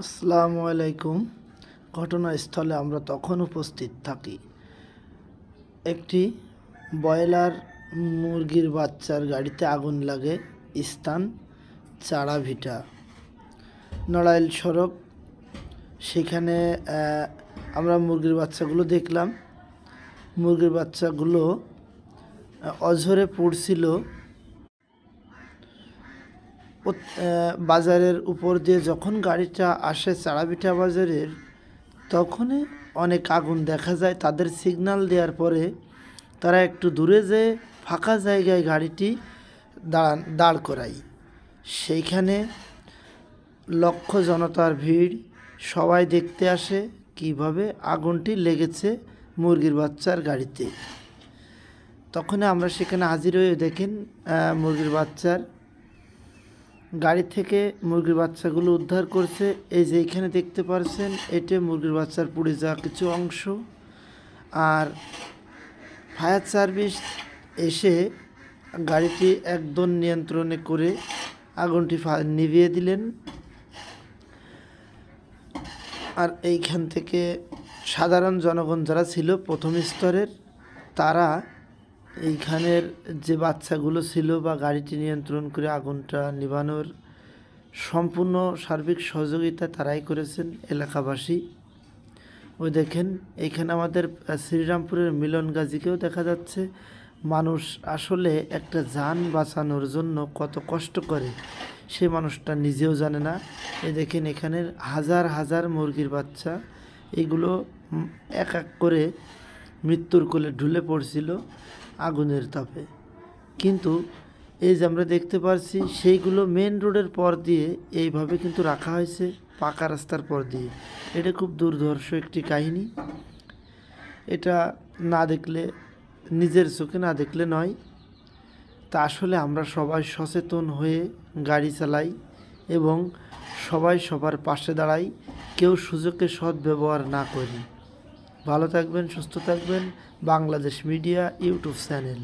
আসসালামু আলাইকুম। ঘটনাস্থলে আমরা তখন উপস্থিত থাকি। একটি ব্রয়লার মুরগির বাচ্চার গাড়িতে আগুন লাগে। স্থান চাড়াভিটা, নড়াইল সড়ক। সেখানে আমরা মুরগির বাচ্চাগুলো দেখলাম। মুরগির বাচ্চাগুলো অঝরে পড়ছিল। বাজারের উপর দিয়ে যখন গাড়িটা আসে চাড়াভিটা বাজারের, তখনই অনেক আগুন দেখা যায়। তাদের সিগন্যাল দেওয়ার পরে তারা একটু দূরে যেয়ে ফাঁকা জায়গায় গাড়িটি দাঁড় করায়। সেইখানে লক্ষ জনতার ভিড়, সবাই দেখতে আসে কিভাবে আগুনটি লেগেছে মুরগির বাচ্চার গাড়িতে। তখন আমরা সেখানে হাজির হয়ে দেখেন মুরগির বাচ্চার গাড়ি থেকে মুরগির বাচ্চাগুলো উদ্ধার করছে। এই যে এখানে দেখতে পাচ্ছেন, এটা মুরগির বাচ্চার পুড়ে যাওয়া কিছু অংশ। আর ফায়ার সার্ভিস এসে গাড়িটি একদম নিয়ন্ত্রণে করে আগুনটি নিভিয়ে দিলেন। আর এইখান থেকে সাধারণ জনগণ যারা ছিল প্রথম স্তরের, তারা এইখানের যে বাচ্চাগুলো ছিল বা গাড়িটি নিয়ন্ত্রণ করে আগুনটা নিভানোর সম্পূর্ণ সার্বিক সহযোগিতা তারাই করেছেন, এলাকাবাসী। ওই দেখেন এইখানে আমাদের শ্রীরামপুরের মিলন গাজীকেও দেখা যাচ্ছে। মানুষ আসলে একটা যান বাঁচানোর জন্য কত কষ্ট করে সে মানুষটা নিজেও জানে না। এই দেখেন এখানের হাজার হাজার মুরগির বাচ্চা, এগুলো এক এক করে মৃত্যুর কোলে ঢুলে পড়ছিল আগুনের তাপে। কিন্তু এই যে আমরা দেখতে পাচ্ছি, সেইগুলো মেন রোডের পর দিয়ে এইভাবে কিন্তু রাখা হয়েছে, পাকা রাস্তার পর দিয়ে। এটা খুব দুর্ধর্ষ একটি কাহিনী। এটা না দেখলে, নিজের চোখে না দেখলে নয়। তা আসলে আমরা সবাই সচেতন হয়ে গাড়ি চালাই এবং সবাই সবার পাশে দাঁড়াই, কেউ সুযোগের সদ্ব্যবহার না করি। ভালো থাকবেন, সুস্থ থাকবেন। Bangladesh media YouTube channel.